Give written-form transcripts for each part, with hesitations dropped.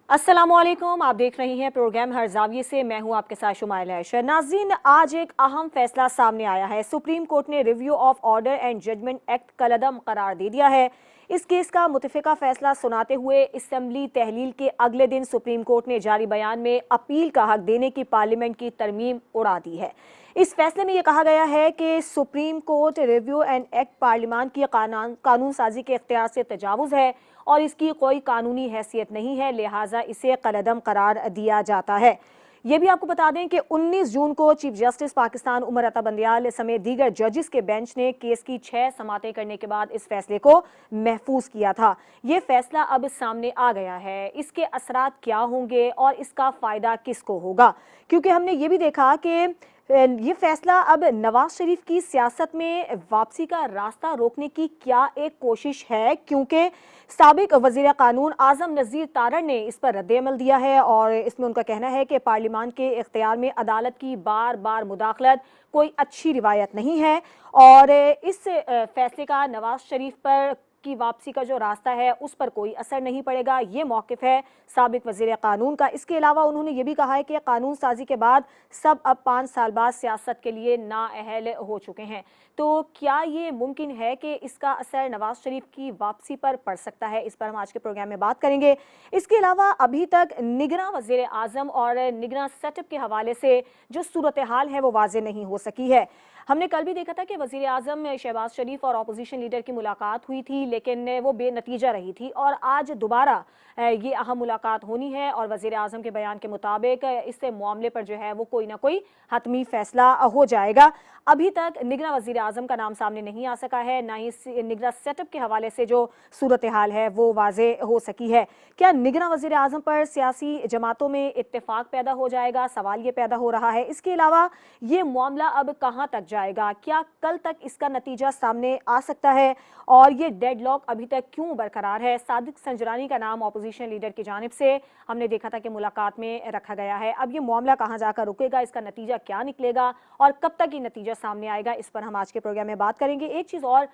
अस्सलामुअलैकुम, आप देख रही हैं प्रोग्राम हर जाविये से। मैं हूं आपके साथ शुमाइला हैशर। नाज़रीन, आज एक अहम फैसला सामने आया है। सुप्रीम कोर्ट ने review of order and judgement act कलअदम करार दे दिया है। इस केस का मुतफिका फैसला सुनाते हुए असम्बली तहलील के अगले दिन सुप्रीम कोर्ट ने जारी बयान में अपील का हक देने की पार्लियामेंट की तरमीम उड़ा दी है। इस फैसले में यह कहा गया है कि supreme court review and act parliament की कानून साजी के इख्तियार से तजावुज़ है और इसकी कोई कानूनी हैसियत नहीं है, लिहाजा इसे कलअदम करार दिया जाता है। ये भी आपको बता दें कि 19 जून को चीफ जस्टिस पाकिस्तान उमर अता बंदियाल समेत दीगर जजेस के बेंच ने केस की 6 समातें करने के बाद इस फैसले को महफूज किया था। ये फैसला अब सामने आ गया है। इसके असरात क्या होंगे और इसका फ़ायदा किसको होगा? क्योंकि हमने ये भी देखा कि ये फैसला अब नवाज शरीफ की सियासत में वापसी का रास्ता रोकने की क्या एक कोशिश है, क्योंकि साबिक वज़ीर कानून आज़म नज़ीर तारड़ ने इस पर रद्द-ए-अमल दिया है और इसमें उनका कहना है कि पार्लियामान के इख्तियार में अदालत की बार बार मुदाखलत कोई अच्छी रिवायत नहीं है और इस फैसले का नवाज शरीफ पर की वापसी का जो रास्ता है उस पर कोई असर नहीं पड़ेगा। ये मौक़िफ़ है साबिक वज़ीर कानून का। इसके अलावा उन्होंने ये भी कहा है कि कानून साजी के बाद सब अब 5 साल बाद सियासत के लिए नाअहल हो चुके हैं। तो क्या ये मुमकिन है कि इसका असर नवाज शरीफ की वापसी पर पड़ सकता है? इस पर हम आज के प्रोग्राम में बात करेंगे। इसके अलावा अभी तक निगरां वज़ीर आज़म और निगरां सेटअप के हवाले से जो सूरत हाल है वो वाज़ेह नहीं हो सकी है। हमने कल भी देखा था कि वज़ीर आज़म शहबाज शरीफ और अपोजिशन लीडर की मुलाकात हुई थी, लेकिन वो बेनतीजा रही थी और आज दोबारा ये अहम मुलाकात होनी है और वज़ीर आज़म के बयान के मुताबिक इस मामले पर जो है वो कोई ना कोई हतमी फैसला हो जाएगा। अभी तक निगरां वज़ीर आज़म का नाम सामने नहीं आ सका है, ना ही निगरां सेटअप के हवाले से जो सूरत हाल है वो वाज़ेह हो सकी है। क्या निगरां वज़ीर आज़म पर सियासी जमातों में इत्तेफाक पैदा हो जाएगा? सवाल ये पैदा हो रहा है। इसके अलावा ये मामला अब कहाँ तक जाएगा? क्या कल तक इसका नतीजा सामने आ सकता है? और ये डेडलॉक अभी तक क्यों बरकरार है? सादिक संजरानी का नाम अपोजिशन लीडर की जानिब से हमने देखा था कि मुलाकात में रखा गया है। अब ये मामला कहाँ जाकर रुकेगा? इसका नतीजा क्या निकलेगा और कब तक ये नतीजा सामने आएगा? इस पर हम आज के प्रोग्राम में बात करेंगे। एक चीज़ और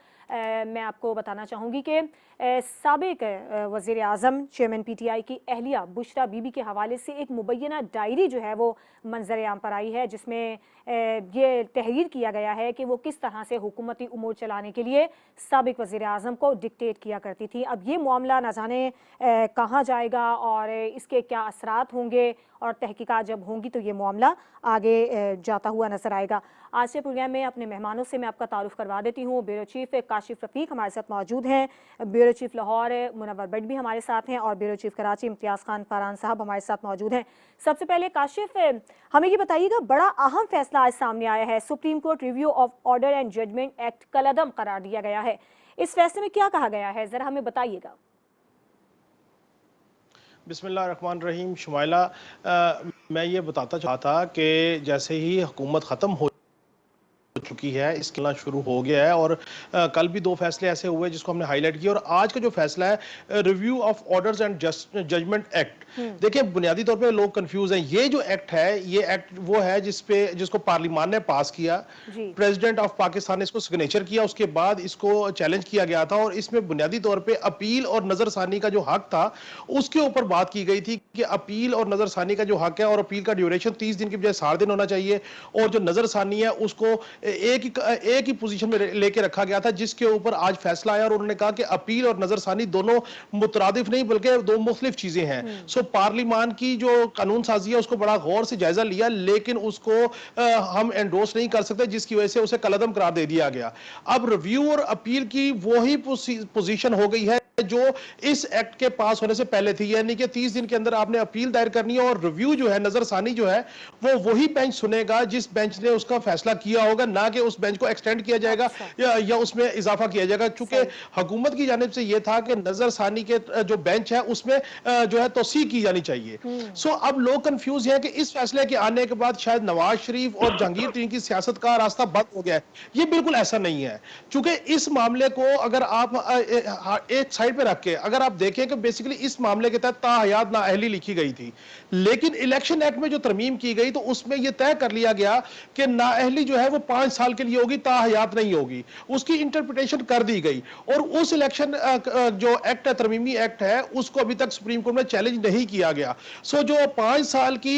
मैं आपको बताना चाहूँगी कि साबिक वज़ीर आज़म चेयरमैन PTI की अहलिया बुशरा बीबी के हवाले से एक मुबैना डायरी जो है वो मंजर आम पर आई है, जिसमें ये तहरीर किया गया है कि वो किस तरह से हुकूमती उमूर चलाने के लिए साबिक वज़ीर आज़म को डिक्टेट किया करती थी। अब ये मामला न जाने कहाँ जाएगा और इसके क्या असरात होंगे और तहकीकात जब होंगी तो ये मामला आगे जाता हुआ नजर आएगा। आज के प्रोग्राम में अपने मेहमानों से मैं आपका तारुफ करवा देती हूँ। ब्यूरो चीफ काशिफ रफ़ीक हमारे साथ मौजूद हैं, ब्यूरो चीफ लाहौर मुनव्वर भट्ट भी हमारे साथ हैं और ब्यूरो चीफ कराची इम्तियाज़ खान फरहान साहब हमारे साथ मौजूद हैं। सबसे पहले काशिफ, हमें ये बताइएगा, बड़ा अहम फैसला आज सामने आया है। Supreme court review of order and judgement act कलअदम करार दिया गया है। इस फैसले में क्या कहा गया है, जरा हमें बताइएगा। बिस्मिल्लाह रहमान रहीम। शुमाइला, मैं ये बताता चाहता कि जैसे ही हुकूमत ख़त्म हो चुकी है, इसके लिए शुरू हो गया है और कल भी 2 फैसले ऐसे हुए जिसको हमने हाईलाइट किया और आज का जो फैसला है review of orders and judgement act. देखिए, बुनियादी तौर पे लोग कंफ्यूज हैं। ये जो एक्ट है, ये एक्ट वो है जिसको पार्लियामान ने पास किया, प्रेसिडेंट ऑफ पाकिस्तान ने इसको सिग्नेचर किया, उसके बाद इसको चैलेंज किया गया था और इसमें बुनियादी तौर पे अपील और नजरसानी का जो हक था उसके ऊपर बात की गई थी कि अपील और नजरसानी का जो हक है और अपील का ड्यूरेशन 30 दिन की बजाय 60 दिन होना चाहिए और जो नजरसानी है उसको एक ही पोजीशन में लेके रखा गया था, जिसके ऊपर आज फैसला आया और उन्होंने कहा कि अपील और नजरसानी दोनों मुतरादिफ नहीं बल्कि 2 मुख्तलिफ चीजें हैं। सो पार्लियामान की जो कानून साजी है उसको बड़ा गौर से जायजा लिया, लेकिन उसको हम एंडोर्स नहीं कर सकते, जिसकी वजह से उसे कलअदम करार दे दिया गया। अब रिव्यू और अपील की वही पोजीशन हो गई है जो इस एक्ट के पास होने से पहले थी, यानी कि 30 दिन के अंदर आपने अपील दायर करनी है और रिव्यू जो है, नजरसानी जो है, वो वही बेंच सुनेगा जिस बेंच ने उसका फैसला किया होगा, ना कि उस बेंच को एक्सटेंड किया जाएगा या उसमें इजाफा किया जाएगा। चूंकि हुकूमत की जानिब से यह था कि नजरसानी के जो बेंच है उसमें जो है तोसी की जानी चाहिए। सो अब लोग कंफ्यूज हैं कि इस फैसले के आने के बाद शायद नवाज शरीफ और जहांगीर तरीन की सियासत का रास्ता बंद हो गया है। ये बिल्कुल ऐसा नहीं है, चूंकि इस मामले को अगर आप एक साइड पे रख के अगर आप देखें कि बेसिकली इस मामले के तहत ताहयात नाअहली लिखी गई थी, लेकिन इलेक्शन एक्ट में जो तरमीम की गई तो उसमें यह तय कर लिया गया कि नाअहली जो है वो 5 साल के लिए होगी, ताहयात नहीं होगी। उसकी इंटरप्रिटेशन कर दी गई और उस इलेक्शन जो एक्ट है, तरमीमी एक्ट है, उसको अभी तक सुप्रीम कोर्ट में चैलेंज नहीं किया गया। सो जो 5 साल की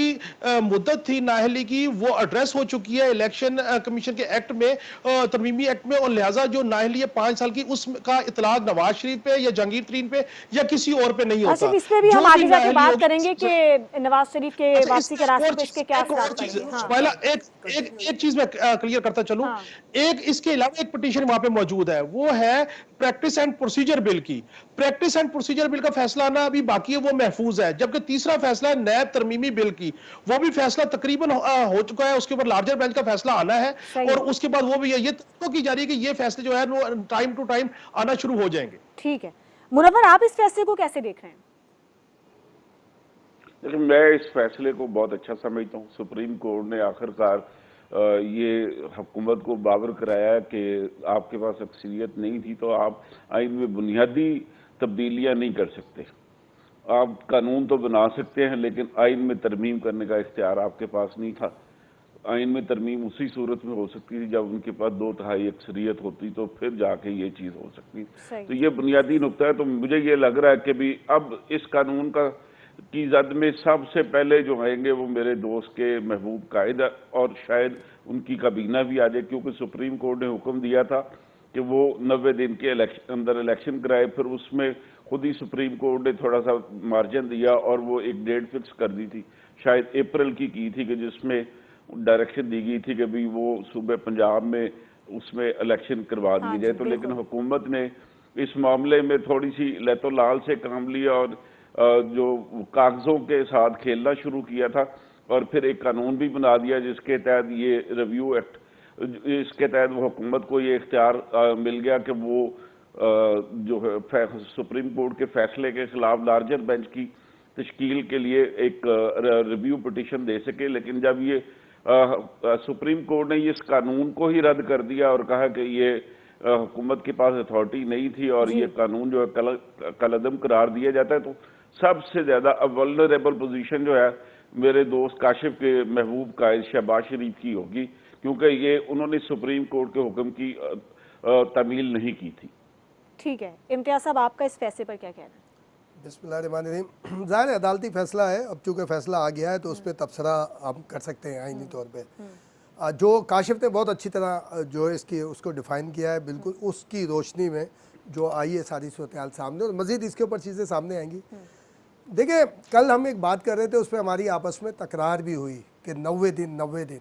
मुद्दत थी नाअहली की, वो एड्रेस हो चुकी है इलेक्शन कमीशन के एक्ट में, तरमीमी एक्ट में, और लिहाजा जो नाअहली है 5 साल की, उसका इतलाक नवाज शरीफ पे या जहांगीर तरीन पे या किसी और पे नहीं होता। आसिफ, इस पे भी जो हम आगे जाके नाअहली बात होगी, करेंगे कि नवाज शरीफ के अच्छा, वापसी के रास्ते पे इसके क्या एक और असरात चीज, पड़ेंगे। हाँ। सुहैला, एक चीज मैं क्लियर करता चलूं। हाँ। एक इसके अलावा एक पिटीशन वहां पे मौजूद है, वो है प्रैक्टिस एंड प्रोसीजर बिल की। प्रैक्टिस एंड प्रोसीजर बिल का फैसला आना अभी बाकी है, वो महफूज है। जबकि तीसरा फैसला है नैब तरमीमी बिल की, वो भी फैसला तकरीबन हो चुका है, उसके ऊपर लार्जर बेंच का फैसला आना है और उसके बाद वो भी ये तो की जा रही है कि ये फैसले जो है वो टाइम टू टाइम आना शुरू हो जाएंगे। ठीक है मुनव्वर, आप इस फैसले को कैसे देख रहे हैं? लेकिन मैं इस फैसले को बहुत अच्छा समझता हूँ। सुप्रीम कोर्ट ने आखिरकार ये हुकूमत को बावर कराया कि आपके पास अक्सरियत नहीं थी तो आप आइन में बुनियादी तब्दीलियां नहीं कर सकते। आप कानून तो बना सकते हैं लेकिन आइन में तरमीम करने का इख्तियार आपके पास नहीं था। आइन में तरमीम उसी सूरत में हो सकती थी जब उनके पास 2/3 अक्सरियत होती, तो फिर जाके ये चीज़ हो सकती। तो ये बुनियादी नुकता है। तो मुझे ये लग रहा है कि भी अब इस कानून की जद में सबसे पहले जो आएंगे वो मेरे दोस्त के महबूब कायद, और शायद उनकी काबीना भी आ जाए, क्योंकि सुप्रीम कोर्ट ने हुक्म दिया था कि वो 90 दिन के अंदर इलेक्शन कराए। फिर उसमें खुद ही सुप्रीम कोर्ट ने थोड़ा सा मार्जिन दिया और वो एक डेट फिक्स कर दी थी, शायद अप्रैल की थी, कि जिसमें डायरेक्शन दी गई थी कि भी वो सूबे पंजाब में उसमें इलेक्शन करवा दिए जाए। तो लेकिन हुकूमत ने इस मामले में थोड़ी सी लहतो लाल से काम लिया और जो कागजों के साथ खेलना शुरू किया था, और फिर एक कानून भी बना दिया जिसके तहत ये रिव्यू एक्ट, इसके तहत वो हुकूमत को ये इख्तियार मिल गया कि वो जो है सुप्रीम कोर्ट के फैसले के खिलाफ लार्जर बेंच की तश्कील के लिए एक रिव्यू पिटीशन दे सके। लेकिन जब ये सुप्रीम कोर्ट ने इस कानून को ही रद्द कर दिया और कहा कि ये हुकूमत के पास अथॉरिटी नहीं थी और ये कानून जो है कलअदम करार दिया जाता है, तो सबसे ज्यादा वल्नरेबल पोजीशन जो है मेरे दोस्त काशिफ के महबूब कायद शहबाज शरीफ की होगी, क्योंकि ये उन्होंने सुप्रीम कोर्ट के हुक्म की तमील नहीं की थी। ठीक है इम्तियाज साहब, आपका इस फैसले पर क्या कहना है? बिस्मिल्लाहिर्रहमानिर्रहीम। ज़ाहिर है अदालती फ़ैसला है, अब चूँकि फ़ैसला आ गया है तो उस पर तबसरा हम कर सकते हैं आइनी तौर पे। जो काशिफ ने बहुत अच्छी तरह जो इसकी उसको डिफ़ाइन किया है, बिल्कुल उसकी रोशनी में जो आई है सारी सूरत सामने, और मज़ीद इसके ऊपर चीज़ें सामने आएंगी। देखिए, कल हम एक बात कर रहे थे, उस पर हमारी आपस में तकरार भी हुई कि 90 दिन।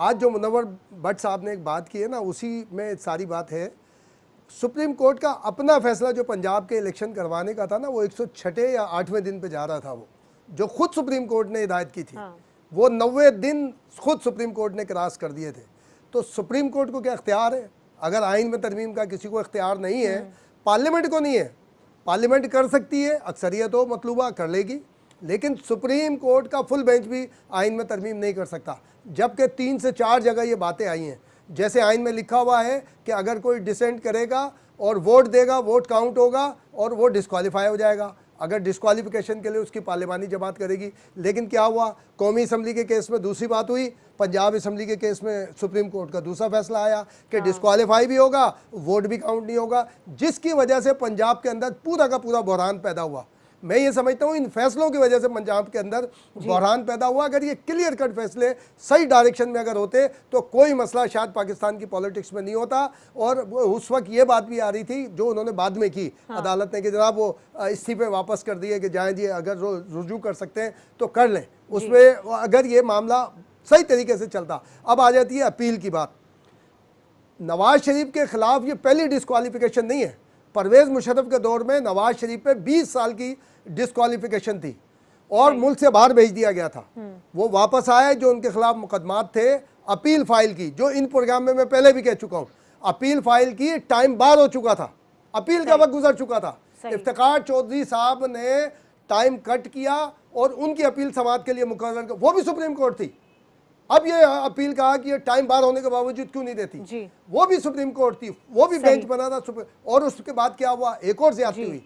आज जो मुनव्वर भट्ट साहब ने एक बात की है ना, उसी में सारी बात है। सुप्रीम कोर्ट का अपना फैसला जो पंजाब के इलेक्शन करवाने का था ना, वो 106 या 8वें दिन पे जा रहा था, वो जो खुद सुप्रीम कोर्ट ने हिदायत की थी। वो 90 दिन खुद सुप्रीम कोर्ट ने क्रॉस कर दिए थे। तो सुप्रीम कोर्ट को क्या इख्तियार है? अगर आइन में तरमीम का किसी को इख्तियार नहीं है, पार्लियामेंट को नहीं है। पार्लियामेंट कर सकती है, अक्सरियत हो मतलूबा कर लेगी, लेकिन सुप्रीम कोर्ट का फुल बेंच भी आइन में तरमीम नहीं कर सकता। जबकि 3 से 4 जगह ये बातें आई हैं, जैसे आइन में लिखा हुआ है कि अगर कोई डिसेंट करेगा और वोट देगा, वोट काउंट होगा और वो डिस्क्वालीफाई हो जाएगा। अगर डिस्क्वालिफिकेशन के लिए उसकी पार्लिमानी जमात करेगी। लेकिन क्या हुआ, कौमी असम्बली के केस में दूसरी बात हुई, पंजाब असम्बली के केस में सुप्रीम कोर्ट का दूसरा फैसला आया कि डिस्क्वालीफाई भी होगा, वोट भी काउंट नहीं होगा, जिसकी वजह से पंजाब के अंदर पूरा का पूरा बहरान पैदा हुआ। मैं ये समझता हूँ इन फैसलों की वजह से पंजाब के अंदर बहरान पैदा हुआ। अगर ये क्लियर कट फैसले सही डायरेक्शन में अगर होते तो कोई मसला शायद पाकिस्तान की पॉलिटिक्स में नहीं होता। और उस वक्त ये बात भी आ रही थी जो उन्होंने बाद में की, अदालत ने, कि जनाब वो इस्तीफे वापस कर दिए कि जाएँ जी, अगर रुजू कर सकते हैं तो कर लें। उसमें अगर ये मामला सही तरीके से चलता। अब आ जाती है अपील की बात। नवाज शरीफ के खिलाफ ये पहली डिस्क्वालिफिकेशन नहीं है। परवेज़ मुशर्रफ के दौर में नवाज शरीफ पे 20 साल की डिस्क्वालिफिकेशन थी और मुल्क से बाहर भेज दिया गया था। वो वापस आए, जो उनके खिलाफ मुकदमात थे, अपील फाइल की, जो इन प्रोग्राम में मैं पहले भी कह चुका हूँ, अपील फाइल की, टाइम बार हो चुका था, अपील का वक्त गुजर चुका था। इफ्तिखार चौधरी साहब ने टाइम कट किया और उनकी अपील समाअत के लिए मुकर्रर, वो भी सुप्रीम कोर्ट थी। अब ये अपील कहा कि ये टाइम बार होने के बावजूद क्यों नहीं देती, जी। वो भी सुप्रीम कोर्ट थी, वो भी सही। बेंच बना था और उसके बाद क्या हुआ, एक और ज्यादती हुई,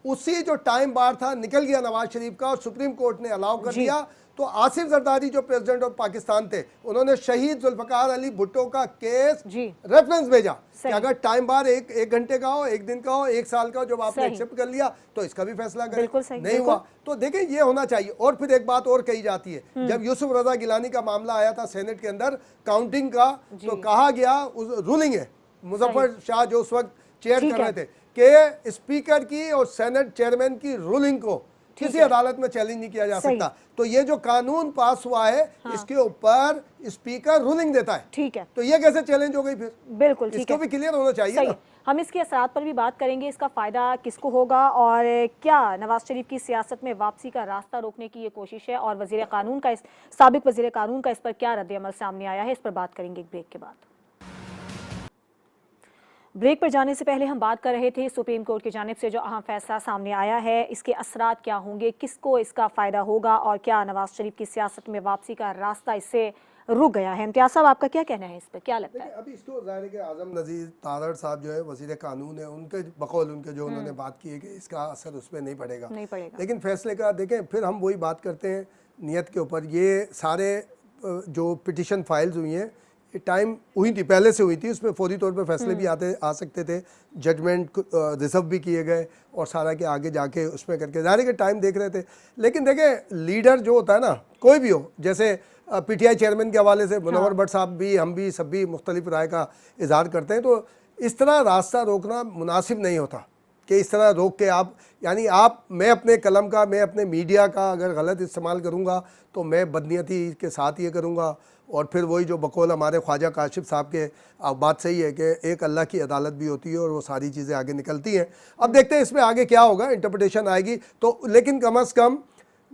उसी जो टाइम बार था निकल गया नवाज शरीफ का और सुप्रीम कोर्ट ने अलाउ कर जी। दिया। तो आसिफ जरदारी जो प्रेसिडेंट ऑफ पाकिस्तान थे, उन्होंने शहीद जुल्फकार अली भुट्टो का केस जी। रेफरेंस भेजा कि सही। अगर टाइम बार एक घंटे का हो, एक दिन का हो, एक साल का हो, जब आपने सही। एक्सेप्ट कर लिया तो इसका भी फैसला करें। बिल्कुल सही, नहीं बिल्कुल। हुआ तो देखें ये होना चाहिए। और फिर एक बात और कही जाती है, जब यूसुफ रजा गिलानी का मामला आया था सेनेट के अंदर काउंटिंग का, तो कहा गया रूलिंग है, मुजफ्फर शाह जो उस वक्त चेयर ठीक कर है। रहे थे, कि स्पीकर की और सेनेट चेयरमैन की रूलिंग को किसी अदालत में चैलेंज नहीं किया जा सही। सकता। तो ये जो कानून पास हुआ है, इसके ऊपर स्पीकर रूलिंग देता है, ठीक है, तो ये कैसे चैलेंज हो गई फिर? बिल्कुल ठीक इसको है, भी क्लियर होना चाहिए सही ना। है। हम इसके असरात पर भी बात करेंगे, इसका फ़ायदा किसको होगा और क्या नवाज शरीफ की सियासत में वापसी का रास्ता रोकने की ये कोशिश है, और वज़ीर क़ानून का साबिक वज़ीर क़ानून का इस पर क्या रद्द-ए-अमल सामने आया है, इस पर बात करेंगे एक ब्रेक के बाद। ब्रेक पर जाने से पहले हम बात कर रहे थे सुप्रीम कोर्ट की जानिब से जो अहम फैसला सामने आया है, इसके असरात क्या होंगे, किसको इसका फ़ायदा होगा और क्या नवाज शरीफ की सियासत में वापसी का रास्ता इससे रुक गया है। इम्तियाज़ साहब, आपका क्या कहना है इस पर, क्या लगता है? अभी इसको ज़ाहिर है आज़म नज़ीर तारड़ साहब जो है वज़ीर कानून है, उनके बकौल उनके जो उन्होंने बात की है कि इसका असर उस पर नहीं पड़ेगा, नहीं पड़ेगा। लेकिन फैसले का देखें, फिर हम वही बात करते हैं नियत के ऊपर। ये सारे जो पिटिशन फाइल्स हुई हैं, ये टाइम हुई थी, पहले से हुई थी, उसमें फौरी तौर पे फैसले भी आ सकते थे, जजमेंट रिजर्व भी किए गए और सारा के आगे जाके उसमें करके ज़ाहिर है टाइम देख रहे थे। लेकिन देखें, लीडर जो होता है ना, कोई भी हो, जैसे पीटीआई चेयरमैन के हवाले से मुनव्वर भट्ट साहब भी, हम भी, सब भी मुख्तलिफ राय का इजहार करते हैं, तो इस तरह रास्ता रोकना मुनासिब नहीं होता कि इस तरह रोक के आप, यानी आप, मैं अपने कलम का, मैं अपने मीडिया का अगर गलत इस्तेमाल करूँगा तो मैं बदनीयती के साथ ये करूँगा। और फिर वही जो बकौल हमारे ख्वाजा काशिफ साहब के, बात सही है कि एक अल्लाह की अदालत भी होती है और वो सारी चीज़ें आगे निकलती हैं। अब देखते हैं इसमें आगे क्या होगा, इंटरप्रिटेशन आएगी तो, लेकिन कम अज़ कम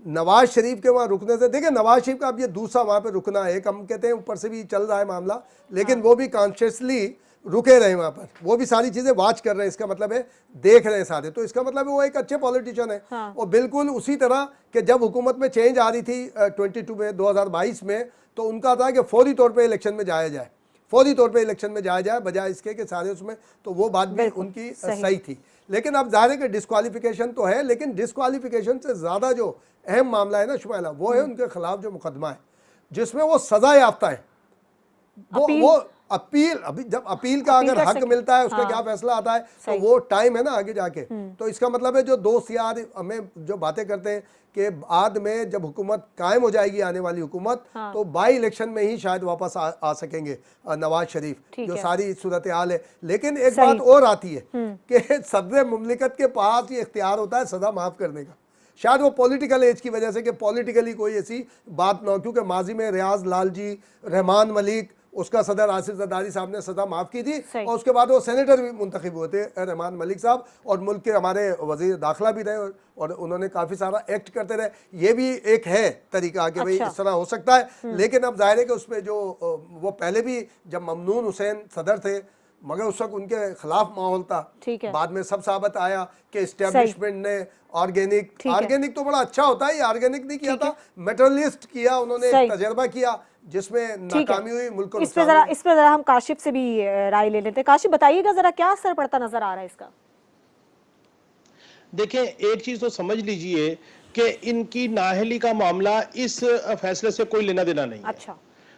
नवाज शरीफ के वहाँ रुकने से, देखिए नवाज शरीफ का अब ये दूसरा वहाँ पे रुकना है, हम कहते हैं ऊपर से भी चल रहा है मामला, लेकिन वो भी कॉन्शियसली रुके रहे वहाँ पर, वो भी सारी चीज़ें वॉच कर रहे हैं, इसका मतलब है देख रहे हैं सारे, तो इसका मतलब है वो एक अच्छे पॉलिटिशियन है। और बिल्कुल उसी तरह कि जब हुकूमत में चेंज आ रही थी 22 में 2022 में, तो उनका था कि फौरी तौर पे इलेक्शन में जाया जाए, फौरी तौर पे इलेक्शन में जाया जाए, बजाय इसके कि सारे उसमें, तो वो बात भी उनकी सही थी। लेकिन अब जाहिर है कि डिस्क्वालिफिकेशन तो है, लेकिन डिस्क्वालिफिकेशन से ज़्यादा जो अहम मामला है ना शुमाइला, वो है उनके खिलाफ जो मुकदमा है जिसमें वो सज़ा याफ्ता है, वो अपील, अभी जब अपील का अगर हक मिलता है, उसका क्या फैसला आता है, तो वो टाइम है ना आगे जाके। तो इसका मतलब है जो दोस्त यार हमें जो बातें करते हैं कि बाद में जब हुकूमत कायम हो जाएगी, आने वाली हुकूमत, तो बाई इलेक्शन में ही शायद वापस आ सकेंगे नवाज शरीफ, जो सारी सूरत हाल है। लेकिन एक बात और आती है कि सदर मुमलिकत के पास ये इख्तियार होता है सज़ा माफ़ करने का, शायद वो पॉलिटिकल एज की वजह से कि पॉलिटिकली कोई ऐसी बात ना हो, क्योंकि माजी में रियाज लाल जी, रहमान मलिक, उसका सदर आसिफ जरदारी साहब ने सज़ा माफ़ की थी, और उसके बाद वो सेनेटर भी मुंतखब हुए थे रहमान मलिक साहब, और मुल्क के हमारे वज़ीर दाखिला भी रहे, और उन्होंने काफ़ी सारा एक्ट करते रहे। ये भी एक है तरीका कि भाई इस तरह हो सकता है। लेकिन अब जाहिर है कि उसमें जो वो पहले भी जब ममनून हुसैन सदर थे, मगर उस वक्त उनके खिलाफ माहौल था, बाद में सब साबित आया कि इस्टेब्लिशमेंट ने ऑर्गेनिक तो बड़ा अच्छा होता है, ये ऑर्गेनिक नहीं किया था, मेटरलिस्ट किया, उन्होंने तजर्बा किया जिसमें नाकामी हुई, मुल्क को इस पे जरा हम काशिफ से भी राय ले लेते हैं। काशिफ, बताइएगा जरा क्या असर पड़ता नजर आ रहा है इसका? देखें, एक चीज तो समझ लीजिए कि इनकी नाअहली का मामला इस फैसले से कोई लेना देना नहीं है। अच्छा,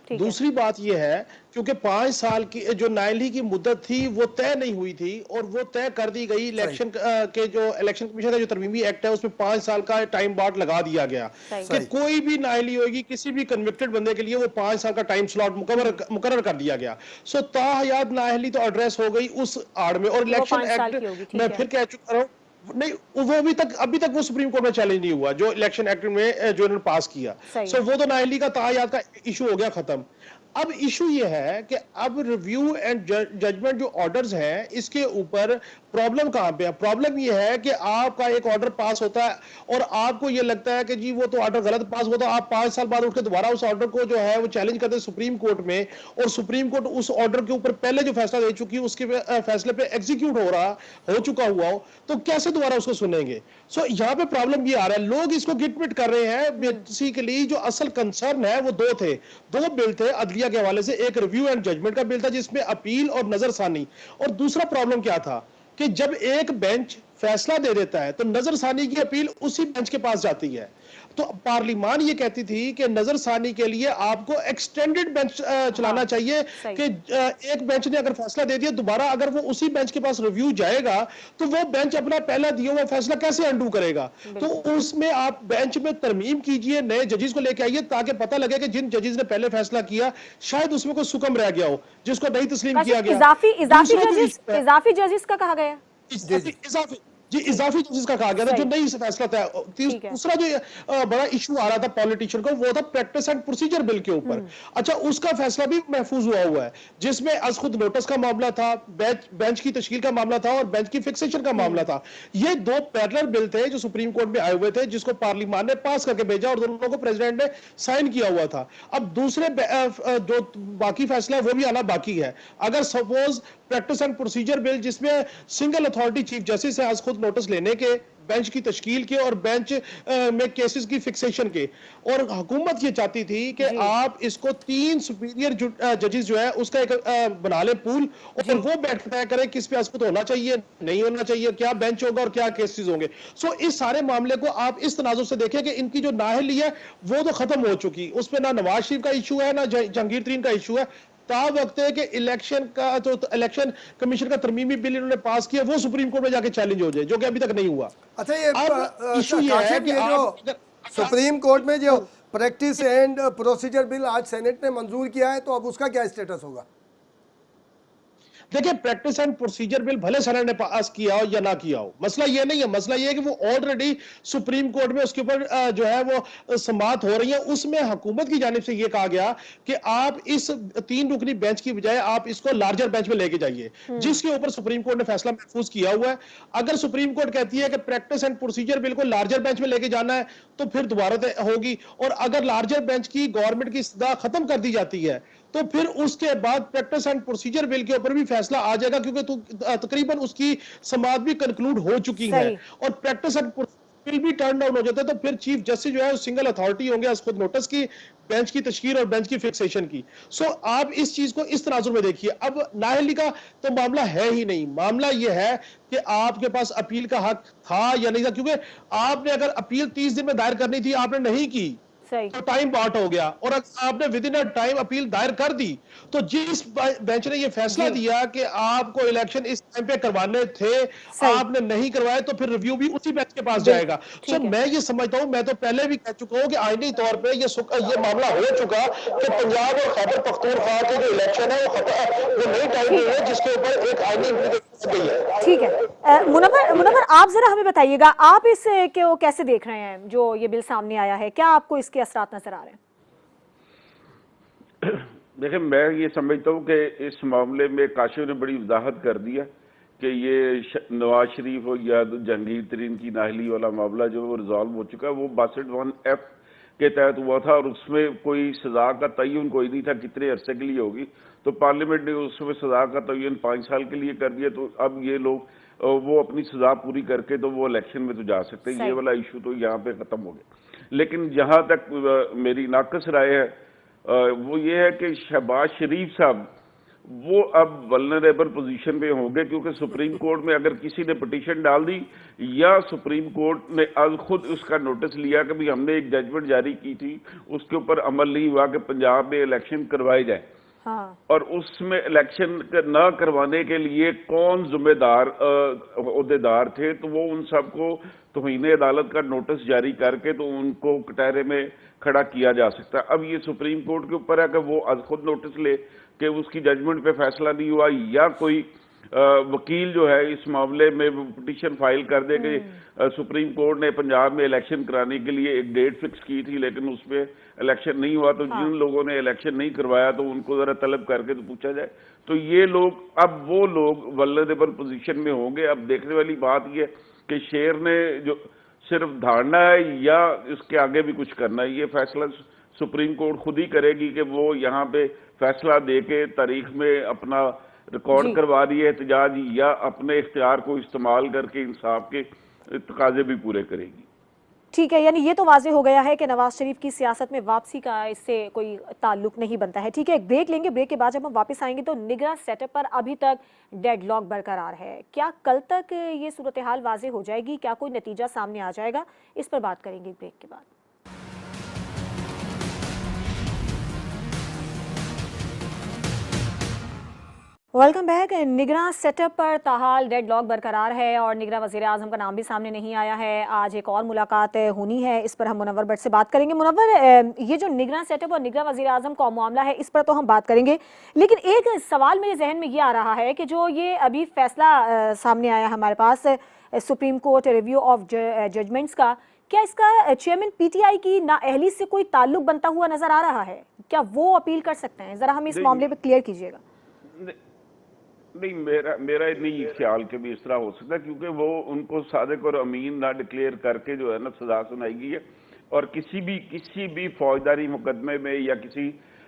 दूसरी बात यह है, क्योंकि 5 साल की जो नाअहली की मुद्दत थी वो तय नहीं हुई थी, और वो तय कर दी गई इलेक्शन के, जो इलेक्शन कमीशन का जो तरमीमी एक्ट है उसमें 5 साल का टाइम बार्ड लगा दिया गया कि कोई भी नाअहली होगी किसी भी कन्विक्टेड बंदे के लिए वो 5 साल का टाइम स्लॉट मुकर्रर कर दिया गया। सो ताहयात नाअहली तो एड्रेस हो गई उस आड़ में, और इलेक्शन एक्ट मैं फिर कह चुका हूं, नहीं, वो अभी तक वो सुप्रीम कोर्ट में चैलेंज नहीं हुआ, जो इलेक्शन एक्ट में जो इन्होंने पास किया। सो वो तो नाअहली का ताहयात का इशू हो गया खत्म। अब इशू ये है कि अब रिव्यू एंड जजमेंट जो ऑर्डर्स हैं इसके ऊपर प्रॉब्लम कहां पे है? प्रॉब्लम ये है कि आपका एक ऑर्डर पास होता है और आपको ये लगता है कि जी वो तो ऑर्डर गलत पास होता है, आप 5 साल बाद उठ के दोबारा उस ऑर्डर को जो है वो चैलेंज करते हैं सुप्रीम कोर्ट में, और सुप्रीम कोर्ट उस ऑर्डर के ऊपर पहले जो फैसला दे चुकी है उसके फैसले पे एग्जीक्यूट हो चुका हुआ हो, तो कैसे दोबारा उसको सुनेंगे? सो यहाँ पे प्रॉब्लम ये आ रहा है, लोग इसको गिट मिट कर रहे हैं। बेसिकली जो असल कंसर्न है वो दो बिल थे अदलिया के हवाले से, एक रिव्यू एंड जजमेंट का बिल था जिसमें अपील और नजरसानी, और दूसरा प्रॉब्लम क्या था कि जब एक बेंच फैसला दे देता है तो नजरसानी की अपील उसी बेंच के पास जाती है। तो पार्लिमान ये कहती थी कि नजरसानी के लिए आपको एक्सटेंडेड बेंच चलाना चाहिए कि एक बेंच ने अगर फैसला दे दिया, दोबारा अगर वो उसी बेंच के पास रिव्यू जाएगा तो वो बेंच अपना पहला दिया हुआ फैसला कैसे अंडू करेगा? तो उसमें आप बेंच में तरमीम कीजिए, नए जजेस को लेके आइए ताकि पता लगे कि जिन जजेस ने पहले फैसला किया शायद उसमें कोई सुकम रह गया हो जिसको नहीं तस्लीम किया गया। इजाफी जजेस का कहा गया, इजाफी जजेस का कहा गया था जो नहीं से फैसला था। दूसरा जो बड़ा इशू आ रहा था पॉलिटिशियन को वो था प्रैक्टिस एंड प्रोसीजर बिल के ऊपर। अच्छा, उसका फैसला भी महफूज हुआ है जिसमें अज खुद नोटिस का मामला था, बेंच की तश्कील का मामला था और बेंच की फिक्सेशन का मामला था। ये दो पैरेलल बिल थे जो सुप्रीम कोर्ट में आए हुए थे जिसको पार्लियामान ने पास करके भेजा और दोनों को प्रेसिडेंट ने साइन किया हुआ था। अब दूसरे जो बाकी फैसला है वो भी आना बाकी है। अगर suppose practice and procedure bill जिसमें सिंगल अथॉरिटी चीफ जस्टिस है आज खुद नोटिस लेने के, बेंच की तश्कील के और बेंच में केसेस की फिक्सेशन के, और हुकूमत ये चाहती थी कि आप इसको 3 सुपीरियर जजेस जो है उसका एक बना ले पूल और वो बैठ तय करें किस पे आज खुद होना चाहिए, नहीं होना चाहिए, क्या बेंच होगा और क्या केसेस होंगे। सो इस सारे मामले को आप इस तनाजुर से देखें कि इनकी जो नाअहली है वो तो खत्म हो चुकी, उसमें ना नवाज शरीफ का इशू है ना जहांगीर तरीन का इशू है। ता वक्त है कि इलेक्शन का जो इलेक्शन कमीशन का तरमीमी बिल इन्होंने पास किया वो सुप्रीम कोर्ट में जाके चैलेंज हो जाए, जो कि अभी तक नहीं हुआ। अच्छा, ये इशू ये है कि जो सुप्रीम कोर्ट में जो प्रैक्टिस एंड प्रोसीजर बिल आज सेनेट ने मंजूर किया है, तो अब उसका क्या स्टेटस होगा? देखिए, प्रैक्टिस एंड प्रोसीजर बिल भले सेनेट ने पास किया हो या ना किया हो, मसला ये नहीं है। मसला ये है कि वो ऑलरेडी सुप्रीम कोर्ट में उसके ऊपर जो है वो समाअत हो रही है। उसमें हुकूमत की जानिब से ये कहा गया कि आप इस 3 रुकनी बेंच की बजाय आप इसको लार्जर बेंच में लेके जाइए, जिसके ऊपर सुप्रीम कोर्ट ने फैसला महफूज किया हुआ है। अगर सुप्रीम कोर्ट कहती है कि प्रैक्टिस एंड प्रोसीजर बिल को लार्जर बेंच में लेके जाना है तो फिर दोबारा होगी, और अगर लार्जर बेंच की गवर्नमेंट की इस्तदा खत्म कर दी जाती है तो फिर उसके बाद प्रैक्टिस एंड प्रोसीजर बिल के ऊपर भी फैसला आ जाएगा, क्योंकि तकरीबन उसकी समाअत भी कंक्लूड हो चुकी है और प्रैक्टिस एंड बिल भी टर्न डाउन हो जाता है। तो फिर चीफ जस्टिस जो है सिंगल अथॉरिटी होंगे आज खुद नोटिस की, बेंच की तश्कील और बेंच की फिक्सेशन की। सो आप इस चीज को इस तनाजुर में देखिए। अब नाअहली का तो मामला है ही नहीं, मामला यह है कि आपके पास अपील का हक था या नहीं था, क्योंकि आपने अगर अपील 30 दिन में दायर करनी थी, आपने नहीं की तो टाइम बाउट हो गया, और आपने with in a time appeal दायर कर दी। तो जिस बेंच ने ये फैसला दिया कि आपको इलेक्शन इस टाइम पे करवाने थे, आपने नहीं करवाए, तो फिर रिव्यू भी उसी बेंच के पास जाएगा। सो मैं ये समझता हूं, मैं तो पहले भी कह चुका हूं कि आईनी तौर पे ये मामला हो चुका कि पंजाब और खैबर पख्तूनख्वा के जो इलेक्शन है वो नई टाइम है जिसके ऊपर एक आईनी इम्प्लीकेशन गई है। ठीक है, मुनव्वर आप जरा हमें बताइएगा, आप इस को कैसे देख रहे हैं जो ये बिल सामने आया है, क्या आपको इसके असरात नजर आ रहे हैं? देखिए, मैं ये समझता हूँ कि इस मामले में काशिफ ने बड़ी वजाहत कर दिया कि ये नवाज शरीफ हो या जहांगीर तरीन की नाअहली वाला मामला जो वो रिजॉल्व हो चुका है, वो 62(1)(f) के तहत हुआ था और उसमें कोई सजा का तयन कोई नहीं था कितने अरसे के लिए होगी। तो पार्लियामेंट ने उसमें सजा का तयन 5 साल के लिए कर दिया। तो अब ये लोग वो अपनी सजा पूरी करके तो वो इलेक्शन में तो जा सकते हैं। ये वाला इशू तो यहाँ पे खत्म हो गया। लेकिन जहाँ तक मेरी नाकस राय है वो ये है कि शहबाज शरीफ साहब वो अब वल्नरेबल पोजीशन पे होंगे, क्योंकि सुप्रीम कोर्ट में अगर किसी ने पिटीशन डाल दी या सुप्रीम कोर्ट ने आज खुद उसका नोटिस लिया कि भाई हमने एक जजमेंट जारी की थी, उसके ऊपर अमल नहीं हुआ कि पंजाब में इलेक्शन करवाए जाए, और उसमें इलेक्शन न करवाने के लिए कौन जिम्मेदार ओहदेदार थे, तो वो उन सबको तौहीन अदालत का नोटिस जारी करके तो उनको कटहरे में खड़ा किया जा सकता है। अब ये सुप्रीम कोर्ट के ऊपर है कि वो आज खुद नोटिस ले कि उसकी जजमेंट पे फैसला नहीं हुआ या कोई वकील जो है इस मामले में वो पिटीशन फाइल कर दे कि सुप्रीम कोर्ट ने पंजाब में इलेक्शन कराने के लिए एक डेट फिक्स की थी लेकिन उसमें इलेक्शन नहीं हुआ, तो जिन लोगों ने इलेक्शन नहीं करवाया तो उनको जरा तलब करके तो पूछा जाए। तो ये लोग, अब वो लोग वल्नरेबल पोजीशन में होंगे। अब देखने वाली बात ये कि शेर ने जो सिर्फ धारना है या इसके आगे भी कुछ करना है, ये फैसला सुप्रीम कोर्ट खुद ही करेगी कि वो यहाँ पे फैसला दे के तारीख में अपना रिकॉर्ड करवा रही है एहतजाज या अपने इख्तियार को इस्तेमाल करके इंसाफ के तकाजे भी पूरे करेगी। ठीक है, यानी ये तो वाज़ेह हो गया है कि नवाज शरीफ की सियासत में वापसी का इससे कोई ताल्लुक नहीं बनता है। ठीक है, एक ब्रेक लेंगे, ब्रेक के बाद जब हम वापस आएंगे तो निगरां सेटअप पर अभी तक डेडलॉक बरकरार है। क्या कल तक ये सूरत हाल वाज़ेह हो जाएगी? क्या कोई नतीजा सामने आ जाएगा? इस पर बात करेंगे ब्रेक के बाद। Welcome back. निगरां सेटअप पर ताहाल डेडलॉक बरकरार है और निगरां वज़ीर आज़म का नाम भी सामने नहीं आया है। आज एक और मुलाकात होनी है, इस पर हम मुनव्वर भट्ट से बात करेंगे। मुनव्वर, ये जो निगरां सेटअप और निगरां वज़ीर आज़म का मामला है, इस पर तो हम बात करेंगे, लेकिन एक सवाल मेरे जहन में ये आ रहा है कि जो ये अभी फैसला सामने आया हमारे पास supreme court review of judgments का, क्या इसका चेयरमैन पीटीआई की नाअहली से कोई ताल्लुक बनता हुआ नजर आ रहा है? क्या वो अपील कर सकते हैं? जरा हमें इस मामले पर क्लियर कीजिएगा। नहीं, मेरा नहीं ख्याल के भी इस तरह हो सकता है, क्योंकि वो उनको सादिक और अमीन ना डिक्लेयर करके जो है ना सजा सुनाई गई है। और किसी भी फौजदारी मुकदमे में या किसी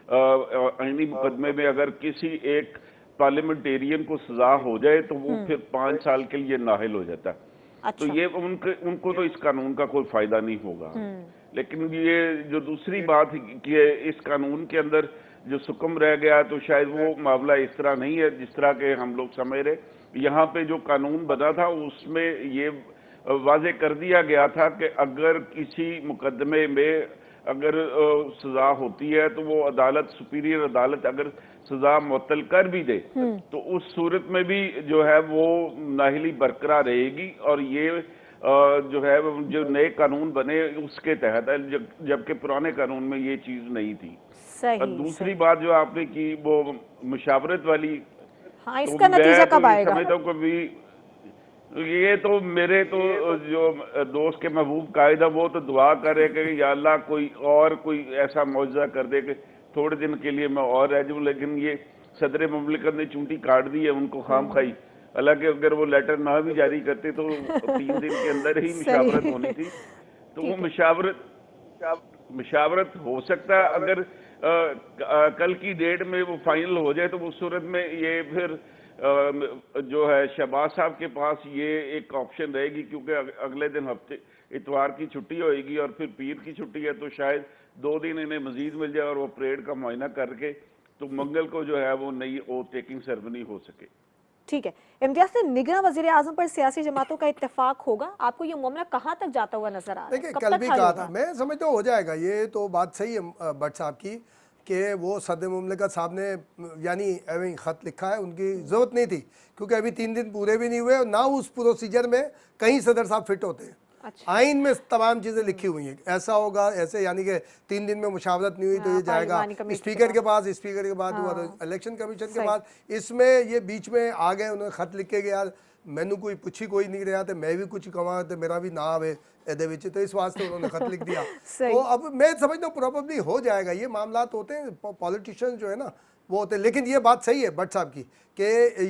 आईनी मुकदमे में अगर किसी एक पार्लियामेंटेरियन को सजा हो जाए तो वो फिर 5 साल के लिए नाहिल हो जाता है। अच्छा। तो ये उनको तो इस कानून का कोई फायदा नहीं होगा। लेकिन ये जो दूसरी बात कि इस कानून के अंदर जो सुकम रह गया, तो शायद वो मामला इस तरह नहीं है जिस तरह के हम लोग समझ रहे। यहाँ पे जो कानून बना था उसमें ये वाजे कर दिया गया था कि अगर किसी मुकदमे में अगर सजा होती है तो वो अदालत, सुपीरियर अदालत अगर सजा मुअत्तल कर भी दे तो उस सूरत में भी जो है वो नाहिली बरकरार रहेगी। और ये जो है जो नए कानून बने उसके तहत है, जबकि पुराने कानून में ये चीज नहीं थी। सही, और दूसरी बात जो आपने की वो मुशावरत वाली, हाँ, इसका नतीजा कब आएगा? समझता हूँ कभी ये तो मेरे तो जो दोस्त के महबूब कायद है वो तो दुआ करे कि या अल्लाह कोई ऐसा मौजज़ा कर दे कि थोड़े दिन के लिए मैं और रह जाऊं। लेकिन ये सदर मुमलिकत ने चूंटी काट दी है उनको खाम खाई। हालांकि अगर वो लेटर ना भी जारी करते तो 3 दिन के अंदर ही मुशावरत होनी थी। तो वो मुशावरत हो सकता है अगर कल की डेट में वो फाइनल हो जाए तो उस सूरत में ये फिर जो है शहबाज साहब के पास ये एक ऑप्शन रहेगी, क्योंकि अगले दिन हफ्ते इतवार की छुट्टी होएगी और फिर पीर की छुट्टी है, तो शायद 2 दिन इन्हें मजीद मिल जाए और वो परेड का मुआयना करके तो मंगल को जो है वो नई ओथ टेकिंग सेरेमनी हो सके। ठीक है, इम्तियाज से निगरां वज़ीर आज़म पर सियासी जमातों का इत्तेफाक होगा? आपको ये मामला कहाँ तक जाता हुआ नजर आ रहा है? देखिए, कल भी कहा था, मैं समझता हूँ हो जाएगा। ये तो बात सही है भट्ट साहब की कि वो सदर मुमलिकत साहब ने यानी एवं ख़त लिखा है, उनकी ज़रूरत नहीं थी, क्योंकि अभी 3 दिन पूरे भी नहीं हुए और ना उस प्रोसीजर में कहीं सदर साहब फिट होते हैं। अच्छा। आइन में तमाम चीज़ें लिखी हुई हैं, ऐसा होगा ऐसे, यानी कि 3 दिन में मुशावरत नहीं हुई तो ये जाएगा स्पीकर के पास, स्पीकर के बाद हुआ तो इलेक्शन कमीशन के बाद। इसमें ये बीच में आ गए, उन्होंने खत लिख के यार मैनू कोई पुछी कोई नहीं रहा तो मैं भी कुछ कहा तो मेरा भी ना आवे एदे विच, तो इस वास्ते उन्होंने खत लिख दिया। तो अब मैं समझता हूँ प्रोबेबली हो जाएगा। ये मामला होते हैं, पॉलिटिशियन जो है ना वो होते हैं। लेकिन ये बात सही है भट्ट साहब की कि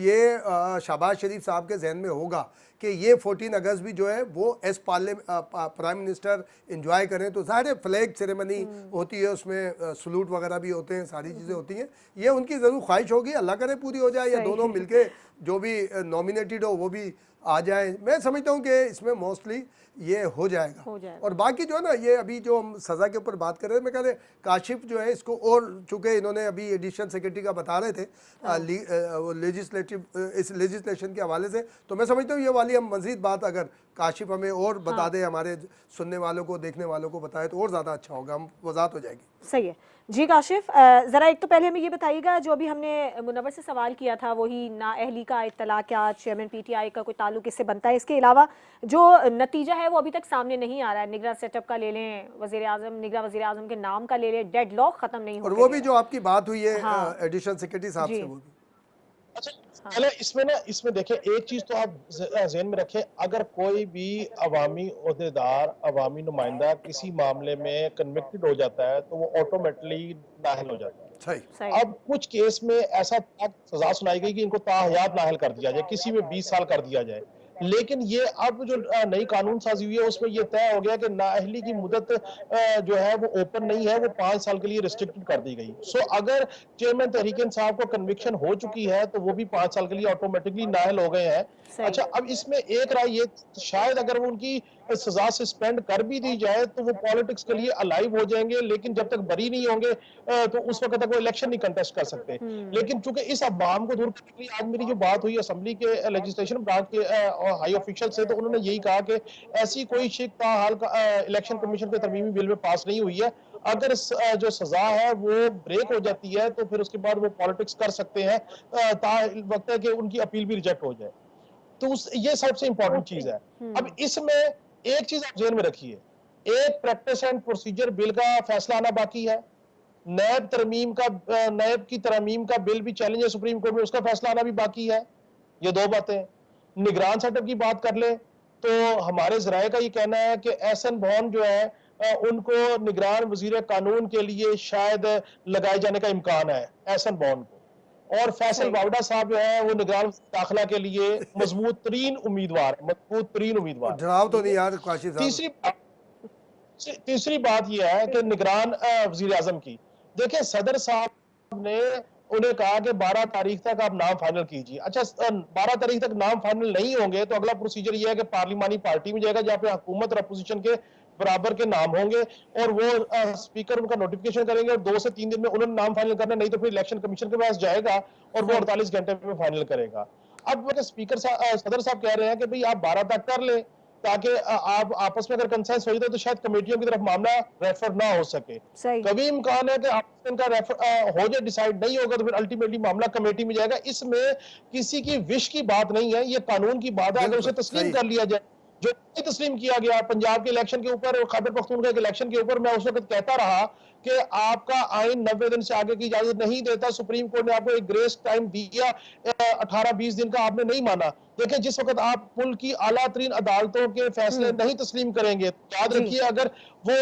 ये शहबाज शरीफ साहब के जहन में होगा कि ये 14 अगस्त भी जो है वो एज प्राइम मिनिस्टर इंजॉय करें। तो ज़ाहिर फ्लैग सेरेमनी होती है, उसमें सलूट वगैरह भी होते हैं, सारी चीज़ें होती हैं। ये उनकी ज़रूर ख्वाहिश होगी, अल्लाह करे पूरी हो जाए, या दोनों मिलके जो भी नॉमिनेटेड हो वो भी आ जाए। मैं समझता हूँ कि इसमें मोस्टली ये हो जाएगा। और बाकी जो है ना, ये अभी जो हम सज़ा के ऊपर बात कर रहे थे, मैं कह रहे काशिफ जो है इसको, और चूँकि इन्होंने अभी एडिशनल सेक्रेटरी का बता रहे थे इस लेजिस्लेशन के हवाले से, तो मैं समझता हूँ ये वाली हम मज़ीद बात अगर काशिफ हमें और बता दे, हमारे सुनने वालों को, देखने वालों को बताए तो और ज़्यादा अच्छा होगा, हम वजाहत हो जाएगी। सही है जी काशिफ, ज़रा एक तो पहले हमें ये बताइएगा, जो अभी हमने मुनव्वर से सवाल किया था वही नाअहली का इत्तला, क्या चेयरमैन पीटीआई का कोई ताल्लुक इससे बनता है? इसके अलावा जो नतीजा है वो अभी तक सामने नहीं आ रहा है। निगरां सेटअप का ले लें, वज़ीर आज़म, निगरां वज़ीर आज़म के नाम का ले लें, डेडलॉक ख़त्म नहीं हो, और वो भी जो आपकी बात हुई है एडिशनल सेक्रेटरी साहब से, वो भी अच्छा, हाँ। पहले इसमें देखें, एक चीज तो आप ज़हन में रखें, अगर कोई भी अवामी ओहदेदार, अवामी नुमाइंदा किसी मामले में कन्विक्टेड हो जाता है तो वो ऑटोमेटिकली नाअहल हो जाता है। सही। सही। अब कुछ केस में ऐसा सजा सुनाई गई कि इनको ताहयात नाअहल कर दिया जाए, किसी में 20 साल कर दिया जाए। लेकिन ये अब जो नई कानून साजी हुई है उसमें ये तय हो गया कि नाअहली की मुद्दत जो है वो ओपन नहीं है, वो 5 साल के लिए रिस्ट्रिक्टेड कर दी गई। सो अगर चेयरमैन तहरीक इंसाफ को कन्विक्शन हो चुकी है तो वो भी 5 साल के लिए ऑटोमेटिकली नाअहल हो गए हैं। सही। अच्छा, अब इसमें एक राय ये, शायद अगर वो उनकी सजा सस्पेंड कर भी दी जाए तो वो पॉलिटिक्स के लिए अलाइव हो जाएंगे, लेकिन जब तक बरी नहीं होंगे तो उस वक्त तक वो इलेक्शन नहीं कंटेस्ट कर सकते। लेकिन चूंकि इस अबाम को दूर करने के लिए आज मेरी जो बात हुई असेंबली के लेजिस्लेशन ब्रांच के हाई ऑफिशियल से, तो उन्होंने यही कहा कि ऐसी कोई शिक ताहाल इलेक्शन कमीशन के तरमीमी बिल में पास नहीं हुई है। अगर जो सजा है वो ब्रेक हो जाती है तो फिर उसके बाद वो पॉलिटिक्स कर सकते हैं, वक्त है कि उनकी अपील भी रिजेक्ट हो जाए। तो ये सबसे इंपॉर्टेंट चीज है। अब इसमें एक चीज आप जेल में रखिए, एक प्रैक्टिस एंड प्रोसीजर बिल का फैसला आना बाकी है, नैब की तरमीम का बिल भी चैलेंज है सुप्रीम कोर्ट में, उसका फैसला आना भी बाकी है। ये दो बातें। निगरान सेटअप की बात कर ले तो हमारे जराये का ये कहना है कि एहसन भवन जो है उनको निगरान वजीर कानून के लिए शायद लगाए जाने का इम्कान है, एहसन भवन को। और फैसल वावडा साहब जो है वो निगरान दाखिला के लिए मजबूत तरीन उम्मीदवार। जनाब तो नहीं यार काशिफ साहब। तीसरी बात यह है कि निगरान वजीर आजम की, देखिए सदर साहब ने उन्हें कहा कि 12 तारीख तक आप नाम फाइनल कीजिए। अच्छा, 12 तारीख तक नाम फाइनल नहीं होंगे तो अगला प्रोसीजर यह है कि पार्लिमानी पार्टी में जाएगा जहाँ पे हुकूमत और अपोजिशन के बराबर के नाम होंगे और वो स्पीकर उनका नोटिफिकेशन करेंगे और 2 से 3 दिन में उन्होंने नाम फाइनल करना, नहीं तो फिर इलेक्शन कमीशन के पास जाएगा और वो 48 घंटे में फाइनल करेगा। अब स्पीकर सदर साहब कह रहे हैं कि भाई आप 12 तक कर लें ताकि आप आपस में अगर कंसेंस हो जाए तो शायद कमेटियों की तरफ मामला रेफर ना हो सके। कभी इम्कान है कि आपस में इनका रेफर हो जाए, डिसाइड नहीं होगा तो फिर अल्टीमेटली मामला कमेटी में जाएगा। इसमें किसी की विश की बात नहीं है, ये कानून की बात है। अगर उसे तस्लीम कर लिया जाए, जो नहीं तस्लीम किया गया पंजाब के इलेक्शन के ऊपर और खैबर पख्तूनख्वा के इलेक्शन के ऊपर, मैं उस वक्त कहता रहा कि आपका आइन 90 दिन से आगे की इजाजत नहीं देता। सुप्रीम कोर्ट ने आपको एक ग्रेस टाइम दिया, 18-20 दिन का, आपने नहीं माना। देखिए, जिस वक्त आप मुल्क की आला तरीन अदालतों के फैसले नहीं तस्लीम करेंगे, याद रखिए अगर वो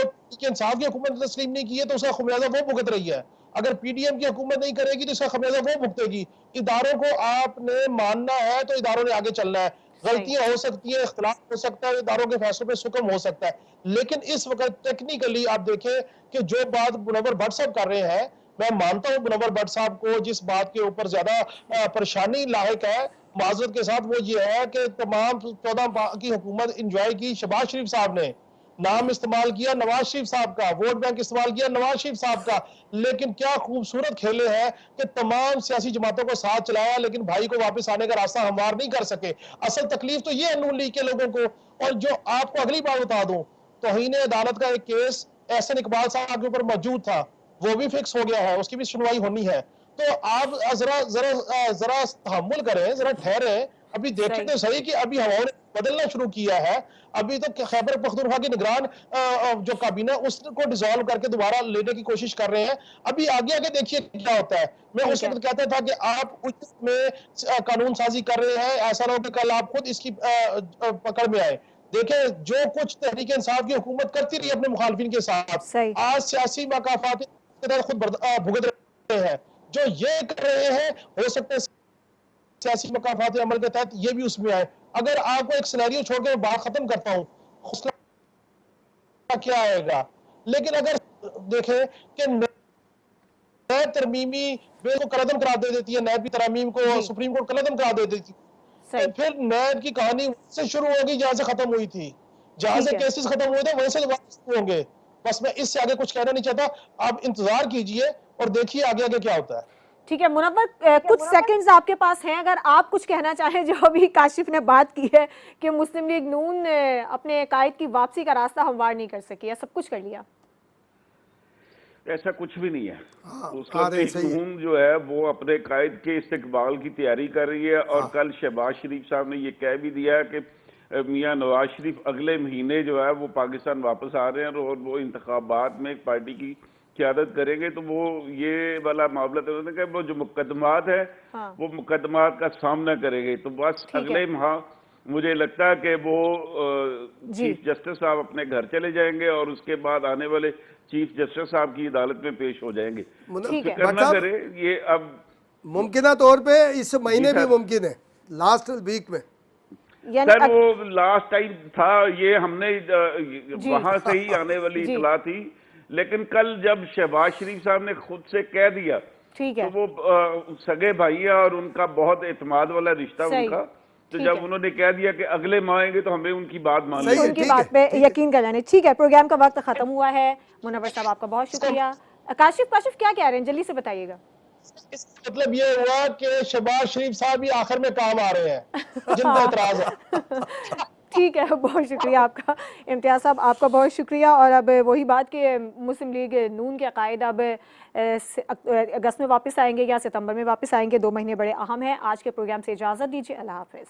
इंसाफ की हुकूमत ने तस्लीम नहीं किए तो उसका खमियाजा वो भुगत रही है। अगर पीडीएम की हुकूमत नहीं करेगी तो इसका खमियाजा वो भुगतेगी। इदारों को आपने मानना है तो इदारों ने आगे चलना है। गलतियां हो सकती है, इख्तलाफ हो सकता है, इदारों के फैसलों पे सुकम हो सकता है, लेकिन इस वक्त टेक्निकली आप देखें कि जो बात मुनव्वर भट्ट साहब कर रहे हैं, मैं मानता हूं मुनव्वर भट्ट साहब को जिस बात के ऊपर ज्यादा परेशानी लायक है, माजरत के साथ, वो ये है कि तमाम 14 की हुकूमत इंजॉय की शहबाज शरीफ साहब ने, नाम इस्तेमाल किया नवाज शरीफ साहब का, वोट बैंक इस्तेमाल किया नवाज शरीफ साहब का, लेकिन क्या खूबसूरत खेले हैं कि तमाम सियासी जमातों को साथ चलाया लेकिन भाई को वापस आने का रास्ता हमवार नहीं कर सके। असल तकलीफ तो ये है नून लीग के लोगों को। और जो आपको अगली बात बता दूं, तौहीन अदालत का एक केस एहसन इकबाल साहब के ऊपर मौजूद था, वो भी फिक्स हो गया है, उसकी भी सुनवाई होनी है। तो आप जरा तहम्मुल करें, जरा ठहरे, अभी देखें तो सही कि अभी हवाओं ने बदलना शुरू किया है। अभी तो खैबर पख्तूनख्वा की निगरान जो काबीना उसको डिसॉल्व करके दोबारा लेने की कोशिश कर रहे हैं। अभी आगे आगे देखिए क्या होता है। मैं उस वक्त कहता था कि आप उसमें कानून साजी कर रहे हैं, ऐसा ना हो कि कल आप खुद इसकी पकड़ में आए। देखें, जो कुछ तहरीक इंसाफ की हुकूमत करती रही अपने मुखालफिन के साथ, आज सियासी मकाफात खुद भुगत रहे हैं। जो ये कर रहे हैं, हो सकता है सियासी मकाफात अमल के तहत ये भी उसमें आए। अगर आपको एक सिनेरियो छोड़ के बात खत्म करता हूं, क्या आएगा, लेकिन अगर देखें कि नैब तरमीमी बिल को कलअदम करार दे देती है, नैब की तरमीम को सुप्रीम कोर्ट कलअदम करार दे देती है, तो फिर नैब की कहानी से शुरू होगी जहां से खत्म हुई थी, जहां से केसेस खत्म हुए थे वहीं से दोबारा होंगे। बस मैं इससे आगे कुछ कहना नहीं चाहता, आप इंतजार कीजिए और देखिए आगे आगे क्या होता है। ठीक है मुनव्वर, कुछ सेकंड्स आपके पास हैं, अगर आप कुछ कहना चाहें जो अभी काशिफ ने बात की है कि मुस्लिम लीग नून अपने कायद की वापसी का रास्ता हमवार नहीं कर सकी है, सब कुछ कर लिया। ऐसा कुछ भी नहीं है। नून जो है वो अपने कायद के इस्तिकबाल की तैयारी कर रही है और कल शहबाज शरीफ साहब ने ये कह भी दिया है कि मियां नवाज शरीफ अगले महीने जो है वो पाकिस्तान वापस आ रहे हैं और वो इंतखाबात में पार्टी की क़यादत करेंगे तो वो ये वाला मामला तो उन्होंने कहा वो जो मुकदमात है हाँ। वो मुकदमात का सामना करेंगे। तो बस ठीक है। अगले माह मुझे लगता है कि वो जी। चीफ जस्टिस साहब अपने घर चले जाएंगे और उसके बाद आने वाले चीफ जस्टिस साहब की अदालत में पेश हो जाएंगे। तो ठीक है। फिक्र बट ना साहब, करें, ये अब मुमकिन तौर पे इस महीने भी सर। मुमकिन है, लास्ट वीक में। यानी सर वो लास्ट टाइम था, ये हमने जी। वहां से ही आने वाली जी। इतला थी, लेकिन कल जब शहबाज शरीफ साहब ने खुद से कह दिया ठीक तो है। वो सगे भाई है और उनका बहुत एतमाद वाला रिश्ता सही। उनका, तो ठीक जब है। उन्होंने कह दिया कि अगले माह आएंगे तो हमें उनकी बात मान सही लेनी है, उनकी ठीक है, बात पे ठीक है। यकीन कर लेने। ठीक है, प्रोग्राम का वक्त खत्म हुआ है। मुनव्वर साहब आपका बहुत शुक्रिया। काशिफ क्या कह रहे हैं, जल्दी से बताइएगा। इसका मतलब ये हुआ कि शहबाज शरीफ साहब ही आखिर में काम आ रहे हैं जिन पे एतराज है। ठीक है, बहुत शुक्रिया आपका इम्तियाज़ साहब, आपका बहुत शुक्रिया। और अब वही बात कि मुस्लिम लीग नून के कायद अब अगस्त में वापस आएंगे या सितंबर में वापस आएंगे, 2 महीने बड़े अहम हैं। आज के प्रोग्राम से इजाज़त दीजिए, अल्लाह हाफ़िज़।